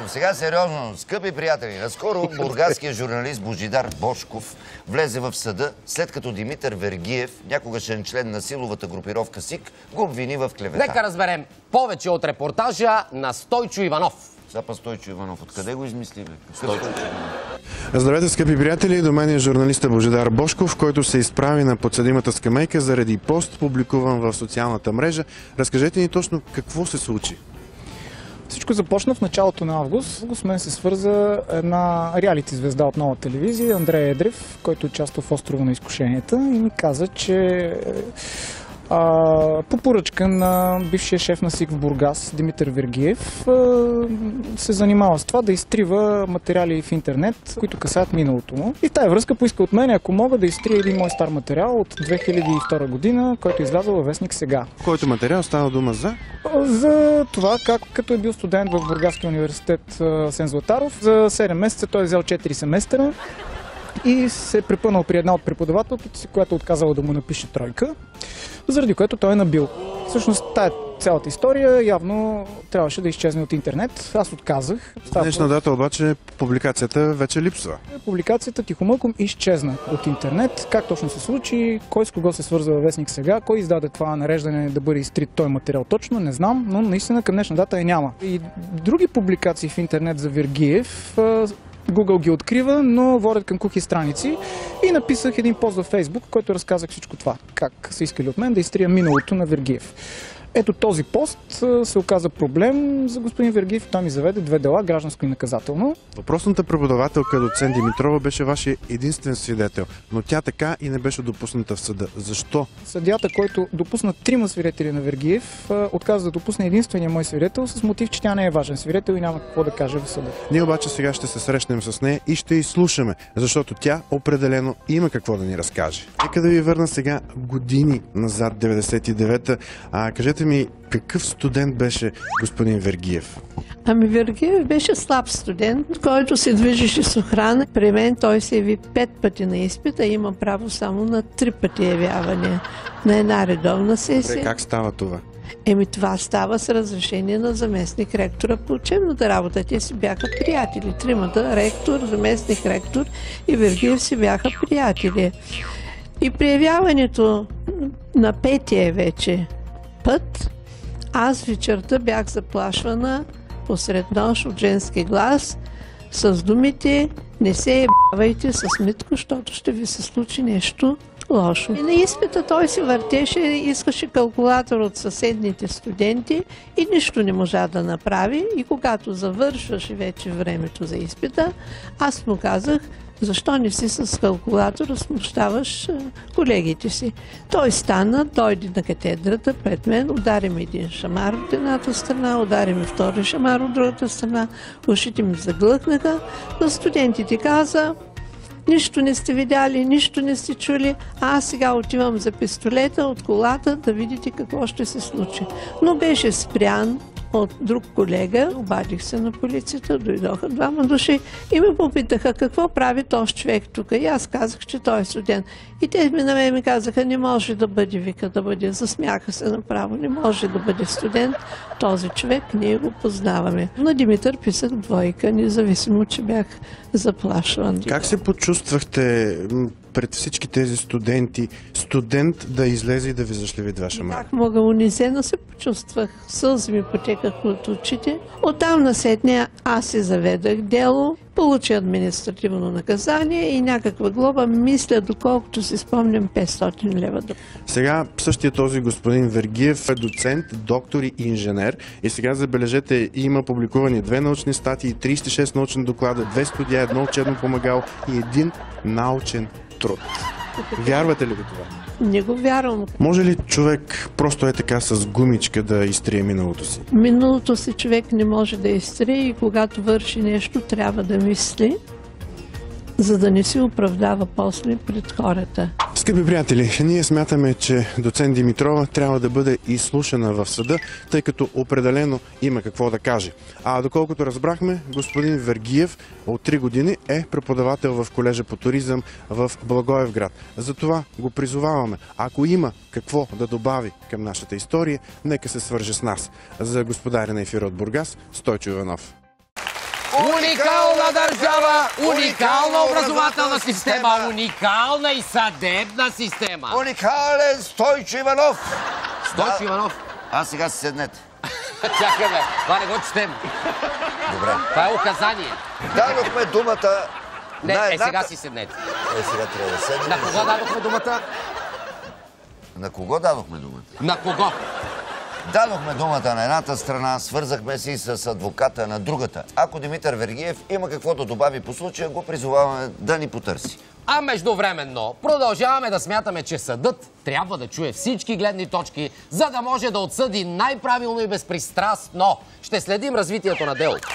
Сега сериозно, скъпи приятели, наскоро бургаският журналист Божидар Божков влезе в съда, след като Димитър Вергиев, някогашен член на силовата групировка СИК, го обвини в клевета. Нека разберем повече от репортажа на Стойчо Иванов. Запа Стойчо Иванов, откъде го измисли, бе? Здравейте, скъпи приятели! До мен е журналиста Божидар Божков, който се изправи на подсъдимата скамейка заради пост, публикуван в социалната мрежа. Разкажете ни точно какво се случи. Всичко започна в началото на август. С мен се свърза една реалити звезда от Нова телевизия, Андрей Едрев, който участва в Острова на изкушенията и ми каза, че по поръчка на бившия шеф на СИК в Бургас, Димитър Вергиев, се занимава с това да изтрива материали в интернет, които касаят миналото му. И в тази връзка поиска от мен, ако мога да изтрия един мой стар материал от 2002 година, който е излязъл във вестник Сега. Който материал става дума за? За това, като е бил студент в Бургаския университет Сен Златаров. За 7 месеца той е взел 4 семестъра и се е препънал при една от преподавателките си, която отказала да му напише тройка, заради което той е набил. Всъщност цялата история явно трябваше да изчезне от интернет. Аз отказах. Днешна дата обаче публикацията вече липсва. Публикацията тихомълком изчезна от интернет. Как точно се случи, кой с кого се свърза във вестник Сега, кой издаде това нареждане да бъде изтрит този материал точно, не знам, но наистина към днешна дата я няма. И други публикации в интернет за Вергиев Google ги открива, но водят към кухи страници и написах един пост във Facebook, в който разказах всичко това. Как са искали от мен да изтрия миналото на Вергиев. Ето този пост се оказа проблем за господин Вергиев. Той ми заведе 2 дела, гражданско и наказателно. Въпросната преподавателка доцент Димитрова беше вашия единствен свидетел, но тя така и не беше допусната в съда. Защо? Съдията, който допусна 3 свидетели на Вергиев, отказа да допусне единствения мой свидетел с мотив, че тя не е важен свидетел и няма какво да каже в съда. Ние обаче сега ще се срещнем с нея и ще изслушаме, защото тя определено има какво да ни разкаже. Нека да ви върна сега години назад, 99-та. Кажете ми, какъв студент беше господин Вергиев? Ами Вергиев беше слаб студент, който се движеше с охрана. При мен той се яви 5 пъти на изпита, има право само на 3 пъти явяване на една редовна сесия. Как става това? Това става с разрешение на заместник ректора по учебната работа. Те си бяха приятели. Тримата, ректор, заместник ректор и Вергиев си бяха приятели. И при явяването на 5-тия вече път, аз вечерта бях заплашвана посред нощ от женски глас с думите: не се ебавайте с Митко, защото ще ви се случи нещо лошо. И на изпита той се въртеше, искаше калкулатор от съседните студенти и нищо не можа да направи. И когато завършваше вече времето за изпита, аз му казах: защо не си с калкулатора смущаваш колегите си? Той стана, дойде на катедрата пред мен, удари ми един шамар от едната страна, удари ми втори шамар от другата страна, ушите ми заглъхнаха, но студентите каза: нищо не сте видяли, нищо не сте чули, а аз сега отивам за пистолета от колата да видите какво ще се случи. Но беше спрян от друг колега, обадих се на полицията, дойдоха 2 души и ме попитаха какво прави този човек тук. И аз казах, че той е студент. И те на мен ми казаха: не може да бъде, вика, да бъде. Засмяха се направо. Не може да бъде студент. Този човек ние го познаваме. На Димитър писах 2, независимо, че бях заплашван. Как се почувствахте пред всички тези студенти, студент да излезе и да ви зашлеви 2 шамара? Как мога, унизено се почувствах. Сълзи ми потекаха от очите. Оттам насетне аз се заведах дело, получи административно наказание и някаква глоба, мисля, доколкото си спомням, 500 лева. Сега същия този господин Вергиев е доцент, доктор и инженер. И сега забележете, има публикувани 2 научни статии, 36 научни доклада, 2 студия, 1 учебно помагало и 1 научен труд. Вярвате ли го това? Не го вярвам. Може ли човек просто е така с гумичка да изтрие миналото си? Миналото си човек не може да изтрие и когато върши нещо, трябва да мисли, за да не се оправдава после пред хората. Скъпи приятели, ние смятаме, че доцент Димитрова трябва да бъде изслушана в съда, тъй като определено има какво да каже. А доколкото разбрахме, господин Вергиев от 3 години е преподавател в колежа по туризъм в Благоевград. Затова го призоваваме. Ако има какво да добави към нашата история, нека се свърже с нас. За господаря на ефира от Бургас, Стойчо Иванов. Уникална държава, уникална образователна система, уникална и съдебна система. Уникален Стойчо Иванов! Стойчо Иванов. А сега си седнете. Чакай бе, това не го четем. Добре. Това е указание. Дадохме думата Не, на едната... сега си седнете. Сега трябва да седнем. На кого дадохме думата? На кого дадохме думата? На кого? Дадохме думата на едната страна, свързахме се и с адвоката на другата. Ако Димитър Вергиев има какво да добави по случая, го призоваваме да ни потърси. А междувременно продължаваме да смятаме, че съдът трябва да чуе всички гледни точки, за да може да отсъди най-правилно и безпристрастно. Ще следим развитието на делото.